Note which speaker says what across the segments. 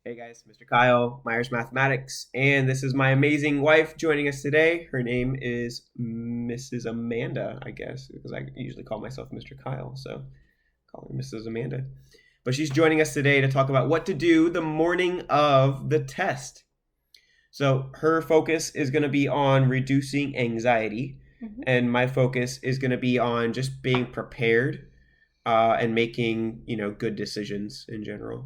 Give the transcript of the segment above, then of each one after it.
Speaker 1: Hey guys, Mr. Kyle, Myers Mathematics, and this is my amazing wife joining us today. Her name is Mrs. Amanda, I guess, because I usually call myself Mr. Kyle, so call her Mrs. Amanda. But she's joining us today to talk about what to do the morning of the test. So her focus is going to be on reducing anxiety, and my focus is going to be on just being prepared and making good decisions in general.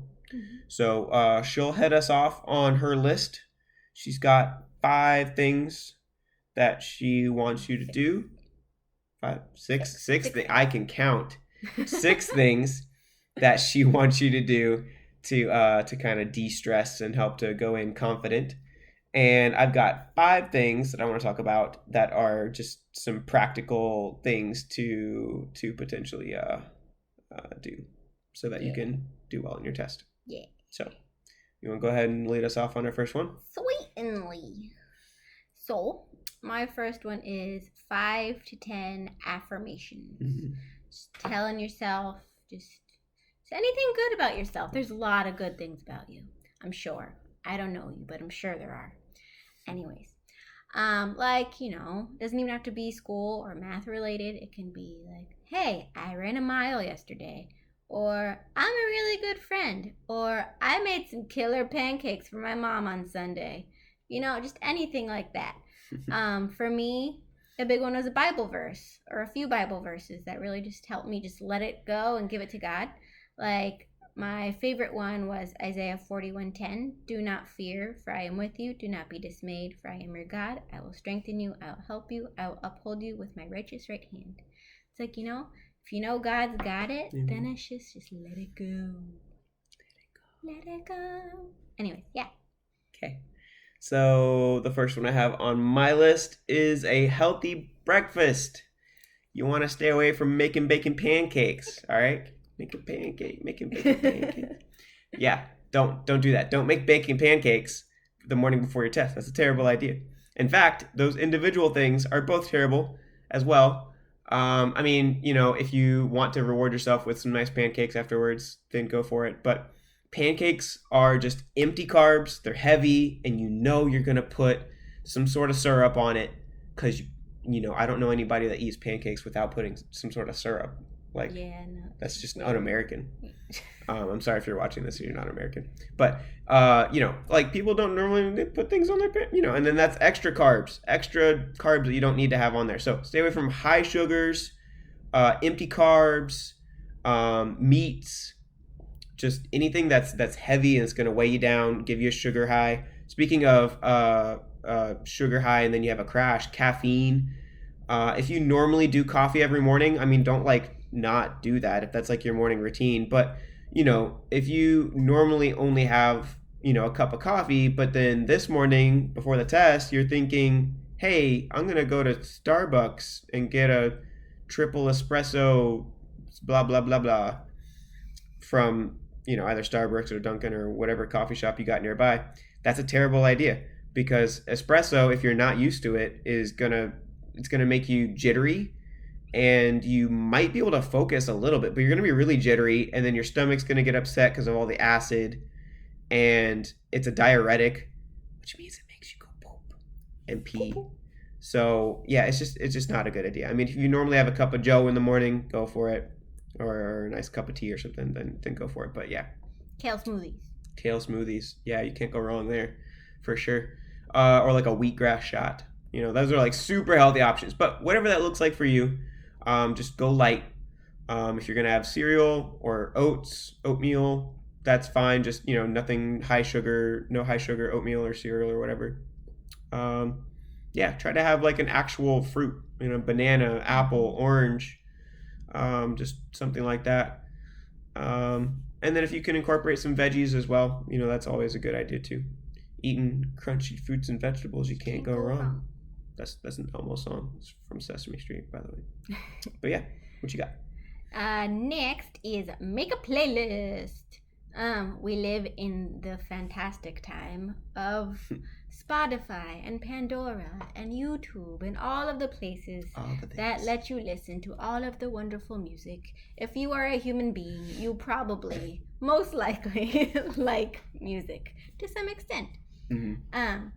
Speaker 1: So she'll head us off on her list. She's got 5 things that she wants you to do. 5, 6, 6 things. I can count. 6 things that she wants you to do to kind of de-stress and help to go in confident. And I've got 5 things that I want to talk about that are just some practical things to potentially do so that you can do well in your test.
Speaker 2: Yeah.
Speaker 1: So, you want to go ahead and lead us off on our first one?
Speaker 2: Certainly. So, my first one is 5 to 10 affirmations. Just telling yourself just anything good about yourself. There's a lot of good things about you, I'm sure. I don't know you, but I'm sure there are. Anyways, doesn't even have to be school or math related. It can be like, hey, I ran a mile yesterday. Or, I'm a really good friend. Or, I made some killer pancakes for my mom on Sunday. Just anything like that. For me, a big one was a Bible verse. Or a few Bible verses that really just helped me just let it go and give it to God. Like, my favorite one was Isaiah 41:10. Do not fear, for I am with you. Do not be dismayed, for I am your God. I will strengthen you. I will help you. I will uphold you with my righteous right hand. It's like, if you know God's got it, then it's just let it go. Let it go. Anyway, yeah.
Speaker 1: Okay. So the first one I have on my list is a healthy breakfast. You want to stay away from making bacon pancakes, all right? Making bacon pancakes. Yeah, don't do that. Don't make bacon pancakes the morning before your test. That's a terrible idea. In fact, those individual things are both terrible as well. If you want to reward yourself with some nice pancakes afterwards, then go for it. But pancakes are just empty carbs. They're heavy, and you're going to put some sort of syrup on it because, I don't know anybody that eats pancakes without putting some sort of syrup. That's just un-American. I'm sorry if you're watching this and you're not American. But, people don't normally put things on their, and then that's extra carbs that you don't need to have on there. So stay away from high sugars, empty carbs, meats, just anything that's heavy and it's going to weigh you down, give you a sugar high. Speaking of sugar high and then you have a crash, caffeine. If you normally do coffee every morning, don't not do that if that's your morning routine. But, if you normally only have, a cup of coffee, but then this morning before the test, you're thinking, hey, I'm going to go to Starbucks and get a triple espresso, blah, blah, blah, blah, from, either Starbucks or Dunkin' or whatever coffee shop you got nearby. That's a terrible idea because espresso, if you're not used to it, it's going to make you jittery. And you might be able to focus a little bit, but you're going to be really jittery, and then your stomach's going to get upset because of all the acid, and it's a diuretic, which means it makes you go poop and pee. So yeah, it's just not a good idea. If you normally have a cup of Joe in the morning, go for it, or a nice cup of tea or something, then go for it. But yeah,
Speaker 2: Kale smoothies. Yeah,
Speaker 1: you can't go wrong there, for sure. Or like a wheatgrass shot. Those are super healthy options. But whatever that looks like for you. Just go light. If you're going to have cereal or oatmeal, that's fine. Just, nothing high sugar, no high sugar oatmeal or cereal or whatever. Try to have an actual fruit, banana, apple, orange, just something like that. And then if you can incorporate some veggies as well, that's always a good idea too. Eating crunchy fruits and vegetables, you can't go wrong. That's an Elmo song. It's from Sesame Street, by the way. But yeah, what you got?
Speaker 2: Next is make a playlist. We live in the fantastic time of Spotify and Pandora and YouTube and all of the places
Speaker 1: All the
Speaker 2: that
Speaker 1: things.
Speaker 2: let you listen to all of the wonderful music. If you are a human being, you probably, most likely, like music to some extent.
Speaker 1: Mm-hmm.
Speaker 2: Um,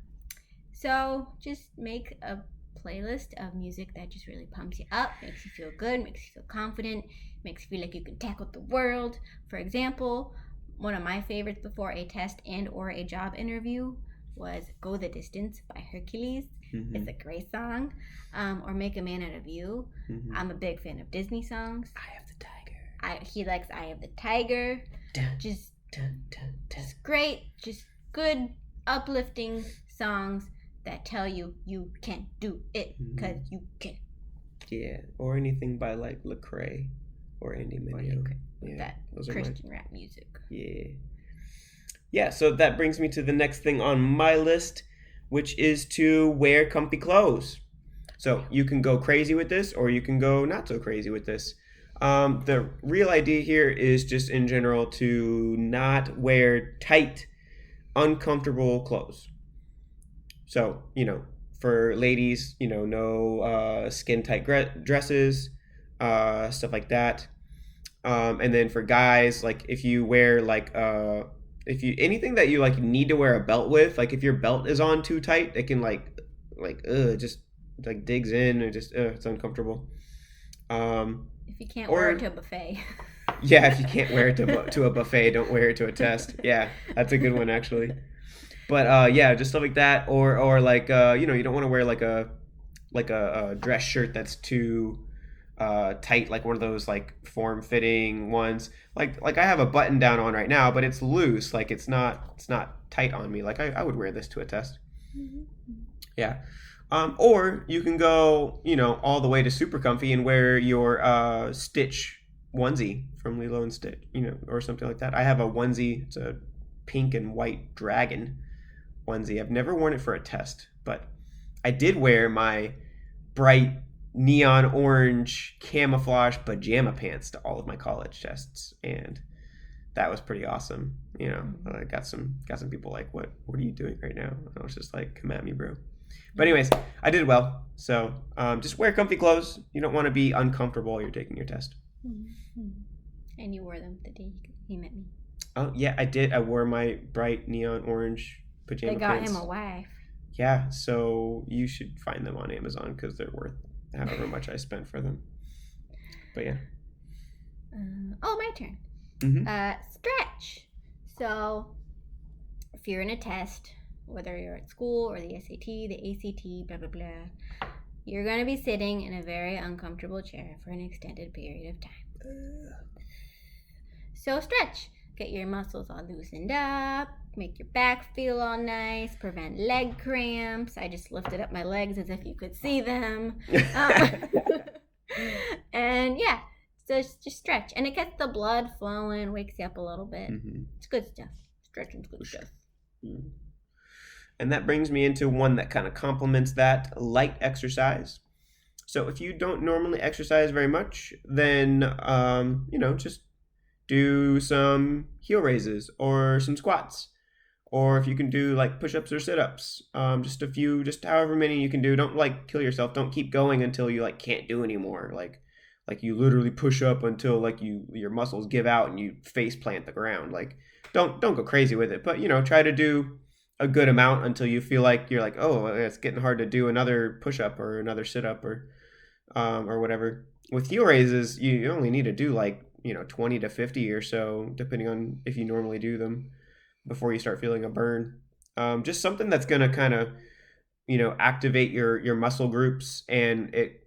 Speaker 2: so just make a playlist of music that just really pumps you up, makes you feel good, makes you feel confident, makes you feel like you can tackle the world. For example, one of my favorites before a test and or a job interview was "Go the Distance" by Hercules.
Speaker 1: Mm-hmm.
Speaker 2: It's a great song. Or "Make a Man Out of You."
Speaker 1: Mm-hmm.
Speaker 2: I'm a big fan of Disney songs.
Speaker 1: Eye of the Tiger.
Speaker 2: He likes "Eye of the Tiger."
Speaker 1: Dun,
Speaker 2: Just,
Speaker 1: dun, dun, dun.
Speaker 2: just great, just good, uplifting songs that tell you you can do it because you can.
Speaker 1: Yeah, or anything by like Lecrae or Andy Mineo. Yeah,
Speaker 2: That
Speaker 1: those are
Speaker 2: Christian rap music.
Speaker 1: Yeah. Yeah, so that brings me to the next thing on my list, which is to wear comfy clothes. So you can go crazy with this or you can go not so crazy with this. The real idea here is just in general to not wear tight, uncomfortable clothes. So, for ladies, no skin tight dresses, stuff like that. And then for guys, like if you wear like if you anything that you like need to wear a belt with, like if your belt is on too tight, it can just like digs in and just it's uncomfortable.
Speaker 2: If you can't wear it
Speaker 1: Or
Speaker 2: to a buffet.
Speaker 1: yeah, if you can't wear it to a buffet, don't wear it to a test. Yeah, that's a good one actually. But yeah, just stuff like that, or like you don't want to wear like a dress shirt that's too tight, like one of those like form fitting ones. Like I have a button down on right now, but it's loose. Like it's not tight on me. Like I would wear this to a test. Yeah. Or you can go, all the way to super comfy and wear your Stitch onesie from Lilo and Stitch, or something like that. I have a onesie. It's a pink and white dragon onesie. I've never worn it for a test, but I did wear my bright neon orange camouflage pajama pants to all of my college tests, and that was pretty awesome. I got some people like, what are you doing right now? And I was just like, come at me, bro. But anyways, I did well. So just wear comfy clothes. You don't want to be uncomfortable while you're taking your test.
Speaker 2: And you wore them the day he met me.
Speaker 1: Oh yeah, I did. I wore my bright neon orange pajama
Speaker 2: They got
Speaker 1: pants.
Speaker 2: him a wife.
Speaker 1: Yeah, so you should find them on Amazon because they're worth however much I spent for them. But yeah.
Speaker 2: My turn.
Speaker 1: Mm-hmm.
Speaker 2: Stretch. So, if you're in a test, whether you're at school or the SAT, the ACT, blah, blah, blah, you're going to be sitting in a very uncomfortable chair for an extended period of time. So, stretch. Get your muscles all loosened up, make your back feel all nice, prevent leg cramps. I just lifted up my legs as if you could see them. And yeah, so just stretch. And it gets the blood flowing, wakes you up a little bit.
Speaker 1: Mm-hmm.
Speaker 2: It's good stuff. Stretching's good stuff.
Speaker 1: Mm-hmm. And that brings me into one that kind of complements that, light exercise. So if you don't normally exercise very much, then, just do some heel raises or some squats. Or if you can do like push-ups or sit-ups, just a few, just however many you can do. Don't like kill yourself. Don't keep going until you like can't do anymore. Like you literally push up until like your muscles give out and you face plant the ground. Like don't go crazy with it, but try to do a good amount until you feel like you're like, oh, it's getting hard to do another push-up or another sit-up or whatever. With heel raises, you only need to do like 20 to 50 or so, depending on if you normally do them, before you start feeling a burn. Just something that's gonna kind of activate your muscle groups, and it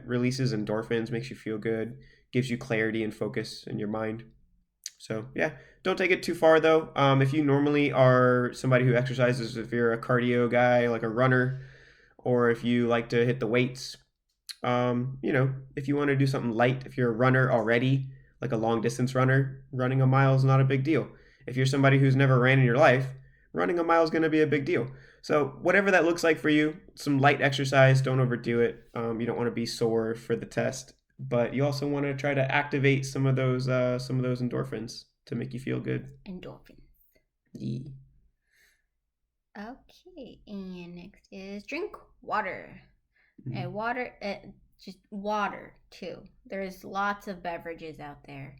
Speaker 1: releases endorphins, makes you feel good, gives you clarity and focus in your mind. So yeah, don't take it too far though. If you normally are somebody who exercises, if you're a cardio guy like a runner, or if you like to hit the weights, if you want to do something light, if you're a runner already, like a long distance runner, running a mile is not a big deal. If you're somebody who's never ran in your life, running a mile is going to be a big deal. So whatever that looks like for you, some light exercise, don't overdo it. You don't want to be sore for the test, but you also want to try to activate some of those endorphins to make you feel good.
Speaker 2: Endorphins.
Speaker 1: Yeah.
Speaker 2: Okay, and next is drink water.
Speaker 1: Mhm.
Speaker 2: Just water too. There's lots of beverages out there.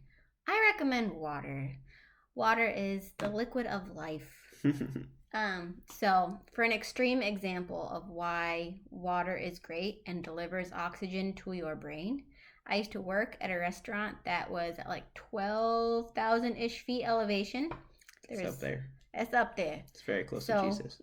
Speaker 2: I recommend water. Water is the liquid of life. So for an extreme example of why water is great and delivers oxygen to your brain, I used to work at a restaurant that was at like 12,000 ish feet elevation.
Speaker 1: It's up
Speaker 2: There's
Speaker 1: there.
Speaker 2: It's up there.
Speaker 1: It's very close to
Speaker 2: So,
Speaker 1: Jesus.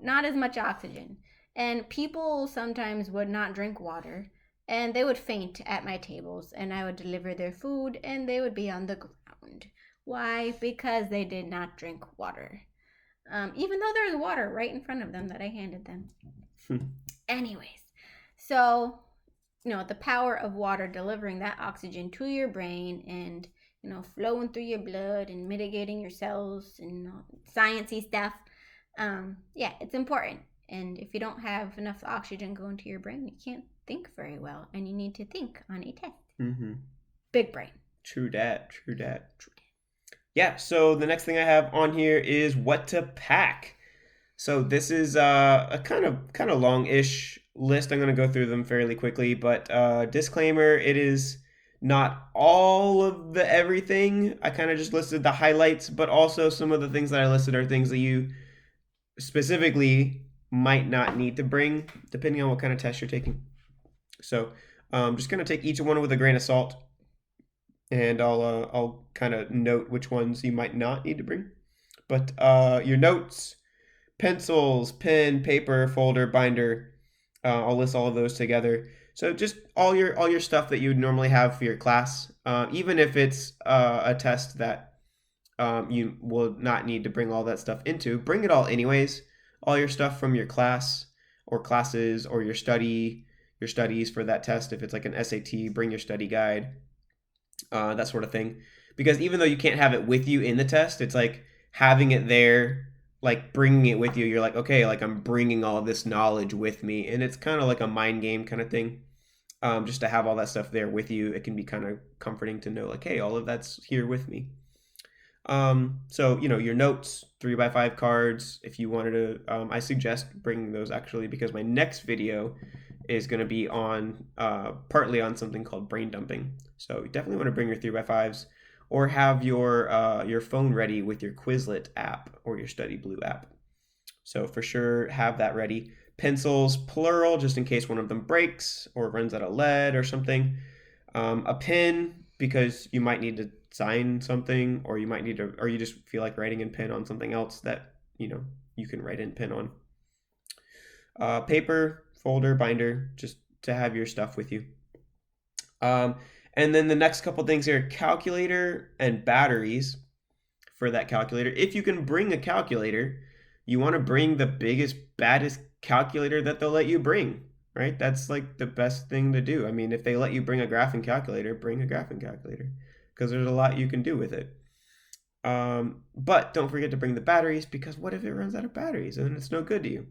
Speaker 2: not as much oxygen. And people sometimes would not drink water and they would faint at my tables and I would deliver their food and they would be on the ground. Why? Because they did not drink water. Even though there was water right in front of them that I handed them. Anyways, so, the power of water delivering that oxygen to your brain and flowing through your blood and mitigating your cells and sciencey stuff. Yeah, it's important. And if you don't have enough oxygen going to your brain, you can't think very well, and you need to think on a test.
Speaker 1: Mm-hmm.
Speaker 2: Big brain.
Speaker 1: True dat. True dat. Yeah. So the next thing I have on here is what to pack. So this is a kind of long-ish list. I'm going to go through them fairly quickly, but disclaimer: it is not all of the everything. I kind of just listed the highlights, but also some of the things that I listed are things that you specifically might not need to bring, depending on what kind of test you're taking. So I'm just going to take each one with a grain of salt, and I'll kind of note which ones you might not need to bring. But your notes, pencils, pen, paper, folder, binder. I'll list all of those together. So just all your stuff that you would normally have for your class, even if it's a test that you will not need to bring all that stuff into. Bring it all anyways. All your stuff from your class or classes or your studies for that test. If it's like an SAT, bring your study guide, that sort of thing. Because even though you can't have it with you in the test, it's like having it there, like bringing it with you. You're like, okay, like I'm bringing all this knowledge with me, and it's kind of like a mind game kind of thing. Just to have all that stuff there with you, it can be kind of comforting to know, like, hey, all of that's here with me. So your notes, 3x5 cards. If you wanted to, I suggest bringing those actually because my next video is going to be on partly on something called brain dumping. So you definitely want to bring your 3x5s or have your phone ready with your Quizlet app or your Study Blue app. So for sure, have that ready. Pencils, plural, just in case one of them breaks or runs out of lead or something. A pen because you might need to sign something, or you might need to, or you just feel like writing in pen on something else that you can write in pen on. Paper, folder, binder, just to have your stuff with you. And then the next couple things here: calculator and batteries for that calculator. If you can bring a calculator, you want to bring the biggest, baddest calculator that they'll let you bring, right? That's like the best thing to do. I mean, if they let you bring a graphing calculator, bring a graphing calculator because there's a lot you can do with it. But don't forget to bring the batteries because what if it runs out of batteries and it's no good to you?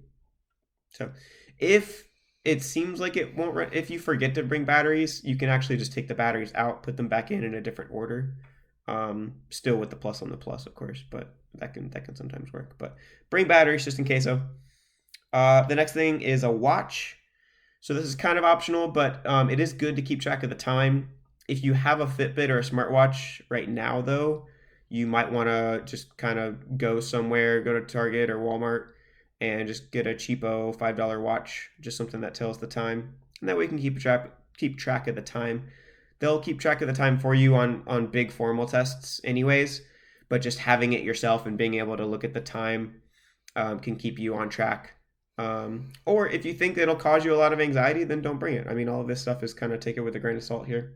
Speaker 1: So if it seems like it won't run, if you forget to bring batteries, you can actually just take the batteries out, put them back in a different order. Still with the plus on the plus, of course, but that can sometimes work. But bring batteries just in case. The next thing is a watch. So this is kind of optional, but it is good to keep track of the time. If you have a Fitbit or a smartwatch right now, though, you might want to just kind of go somewhere, go to Target or Walmart, and just get a cheapo $5 watch, just something that tells the time, and that way you can keep track of the time. They'll keep track of the time for you on big formal tests, anyways. But just having it yourself and being able to look at the time can keep you on track. Or if you think it'll cause you a lot of anxiety, then don't bring it. I mean, all of this stuff is kind of take it with a grain of salt here.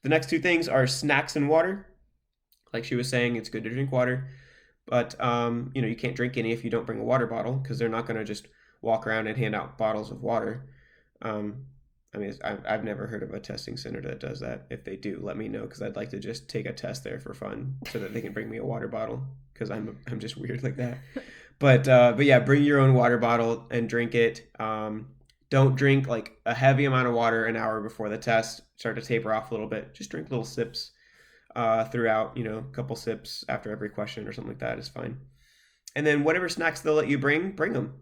Speaker 1: The next two things are snacks and water. Like she was saying, it's good to drink water, but you can't drink any if you don't bring a water bottle because they're not going to just walk around and hand out bottles of water. I mean, I've never heard of a testing center that does that. If they do, let me know because I'd like to just take a test there for fun so that they can bring me a water bottle because I'm just weird like that. But yeah, bring your own water bottle and drink it. Don't drink like a heavy amount of water an hour before the test. Start to taper off a little bit. Just drink little sips. throughout. A couple sips after every question or something like that is fine. And then whatever snacks they'll let you bring them.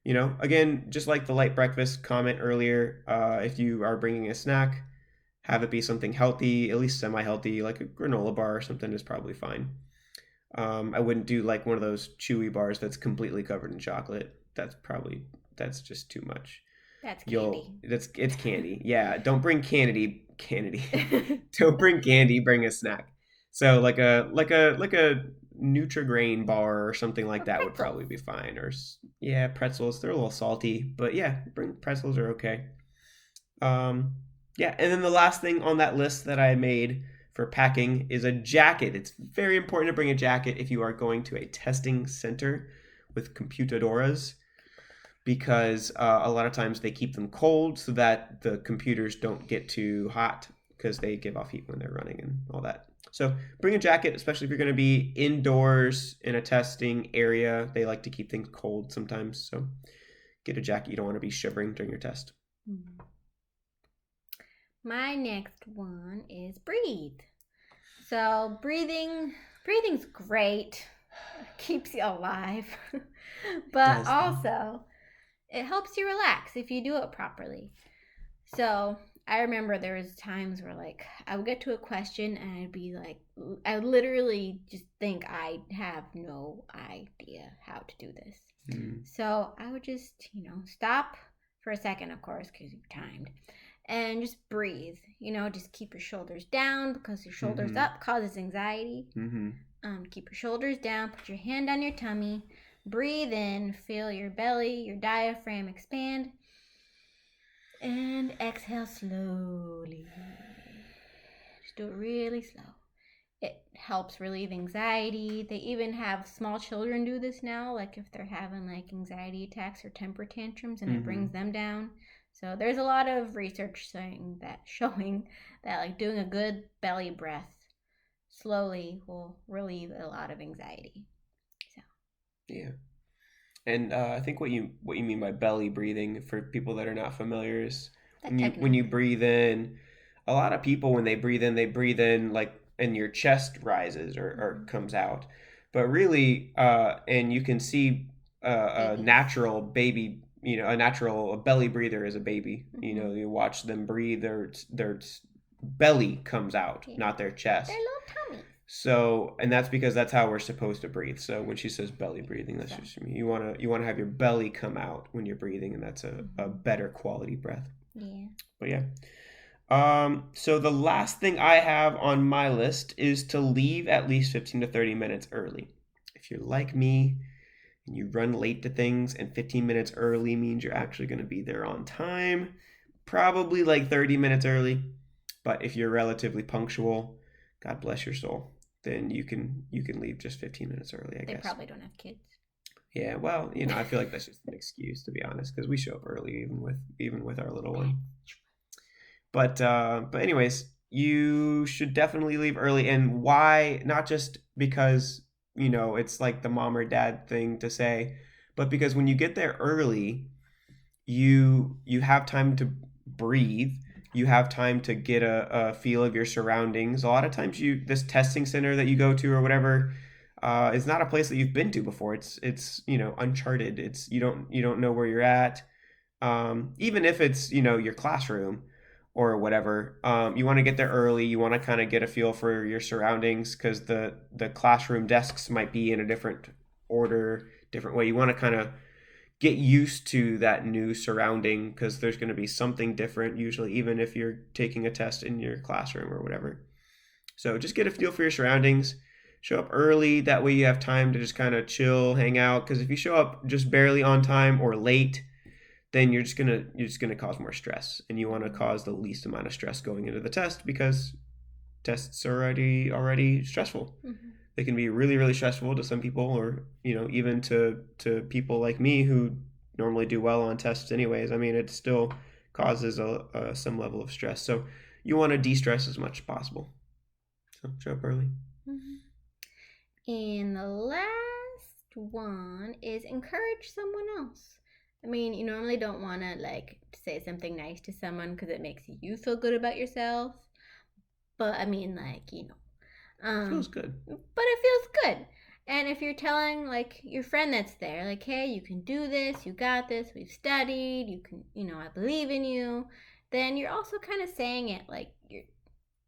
Speaker 1: Again, just like the light breakfast comment earlier, if you are bringing a snack, have it be something healthy, at least semi-healthy, like a granola bar or something is probably fine. I wouldn't do like one of those chewy bars that's completely covered in chocolate. That's just too much.
Speaker 2: That's
Speaker 1: You'll
Speaker 2: candy.
Speaker 1: that's It's candy. Yeah, don't bring candy. Candy. Don't bring candy. Bring a snack. So like a Nutrigrain bar or something like
Speaker 2: Or
Speaker 1: that would
Speaker 2: pretzels.
Speaker 1: probably be fine. Or yeah, pretzels. They're a little salty, but yeah, bring pretzels are okay. Um, yeah, and then the last thing on that list that I made for packing is a jacket. It's very important to bring a jacket if you are going to a testing center with computadoras because a lot of times they keep them cold so that the computers don't get too hot because they give off heat when they're running and all that. So bring a jacket, especially if you're going to be indoors in a testing area. They like to keep things cold sometimes. So get a jacket. You don't want to be shivering during your test.
Speaker 2: My next one is breathe. So breathing's great. It keeps you alive. But
Speaker 1: Does though.
Speaker 2: also it helps you relax if you do it properly. So I remember there was times where like I would get to a question and I'd be like I would literally just think I have no idea how to do this.
Speaker 1: Mm.
Speaker 2: So I would just, stop for a second, of course, because you're timed, and just breathe. Just keep your shoulders down because your shoulders
Speaker 1: Mm-hmm.
Speaker 2: up causes anxiety.
Speaker 1: Mm-hmm.
Speaker 2: Keep your shoulders down, put your hand on your tummy, breathe in, feel your belly, your diaphragm expand, and exhale slowly. Just do it really slow. It helps relieve anxiety. They even have small children do this now, like if they're having like anxiety attacks or temper tantrums, and it
Speaker 1: Mm-hmm.
Speaker 2: brings them down. So there's a lot of research showing that like doing a good belly breath slowly will relieve a lot of anxiety. So
Speaker 1: Yeah. And I think what you mean by belly breathing for people that are not familiar is
Speaker 2: that
Speaker 1: when you
Speaker 2: technically.
Speaker 1: breathe in, a lot of people when they breathe in like and your chest rises or
Speaker 2: Mm-hmm.
Speaker 1: comes out, but really and you can see a
Speaker 2: Babies.
Speaker 1: natural baby, a natural belly breather is a baby.
Speaker 2: Mm-hmm.
Speaker 1: You watch them breathe, their belly comes out,
Speaker 2: Yeah.
Speaker 1: not their
Speaker 2: Their
Speaker 1: chest.
Speaker 2: little tummies.
Speaker 1: So, and that's because that's how we're supposed to breathe. So when she says belly breathing, that's
Speaker 2: So.
Speaker 1: just you wanna have your belly come out when you're breathing, and that's a
Speaker 2: Mm-hmm.
Speaker 1: better quality breath.
Speaker 2: Yeah.
Speaker 1: But yeah. So the last thing I have on my list is to leave at least 15 to 30 minutes early. If you're like me and you run late to things, and 15 minutes early means you're actually going to be there on time, probably like 30 minutes early. But if you're relatively punctual, God bless your soul, then you can leave just 15 minutes early, I
Speaker 2: They
Speaker 1: guess.
Speaker 2: probably don't have kids.
Speaker 1: Yeah, well, I feel like that's just an excuse to be honest, because we show up early even with our little one. But anyways, you should definitely leave early. And why? Not just because it's like the mom or dad thing to say, but because when you get there early, you have time to breathe. You have time to get a feel of your surroundings. A lot of times, this testing center that you go to or whatever is not a place that you've been to before. It's uncharted. It's you don't know where you're at. Even if it's your classroom or whatever, you want to get there early. You want to kind of get a feel for your surroundings because the classroom desks might be in a different order, different way. You want to kind of get used to that new surrounding because there's going to be something different usually, even if you're taking a test in your classroom or whatever. So just get a feel for your surroundings. Show up early. That way you have time to just kind of chill, hang out. Because if you show up just barely on time or late, then you're just gonna cause more stress, and you want to cause the least amount of stress going into the test because tests are already stressful.
Speaker 2: Mm-hmm.
Speaker 1: They can be really really stressful to some people, or even to people like me who normally do well on tests anyways. I mean, it still causes some level of stress. So you want to de-stress as much as possible. So show up early.
Speaker 2: Mm-hmm. And the last one is encourage someone else. I mean, you normally don't want to like say something nice to someone because it makes you feel good about yourself. But I mean, like,
Speaker 1: Feels good.
Speaker 2: But it feels good. And if you're telling like your friend that's there, like, hey, you can do this, you got this, we've studied, you can, I believe in you, then you're also kind of saying it like you're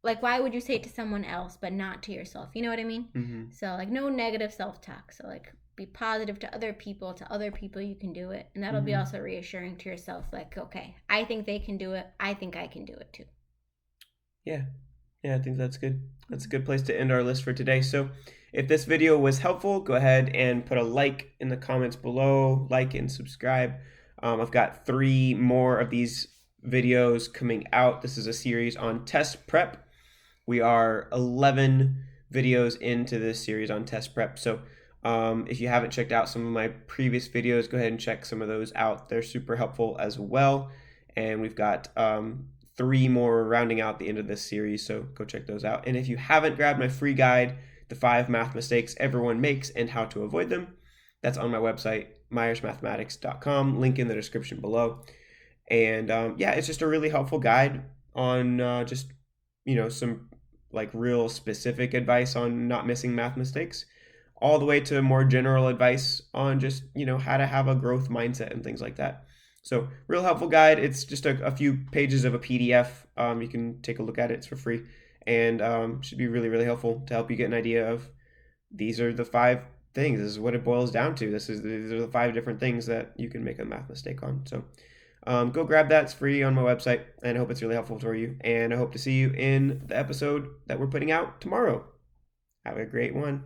Speaker 2: like, why would you say it to someone else but not to yourself? You know what I mean?
Speaker 1: Mm-hmm.
Speaker 2: So like no negative self-talk. So like be positive to other people, you can do it. And that'll be
Speaker 1: Mm-hmm.
Speaker 2: also reassuring to yourself, like, okay, I think they can do it, I think I can do it too.
Speaker 1: Yeah. Yeah, I think that's good. That's a good place to end our list for today. So, if this video was helpful, go ahead and put a like in the comments below, like and subscribe. I've got 3 more of these videos coming out. This is a series on test prep. We are 11 videos into this series on test prep. So, if you haven't checked out some of my previous videos, go ahead and check some of those out. They're super helpful as well. And we've got 3 more rounding out the end of this series, so go check those out. And if you haven't grabbed my free guide, The 5 Math Mistakes Everyone Makes and How to Avoid Them, that's on my website, myersmathematics.com, link in the description below. And yeah, it's just a really helpful guide on just, some like real specific advice on not missing math mistakes, all the way to more general advice on just, how to have a growth mindset and things like that. So, real helpful guide. It's just a few pages of a PDF. You can take a look at it. It's for free, and should be really, really helpful to help you get an idea of these are the 5 things. This is what it boils down to. These are the 5 different things that you can make a math mistake on. So, go grab that. It's free on my website, and I hope it's really helpful for you. And I hope to see you in the episode that we're putting out tomorrow. Have a great one.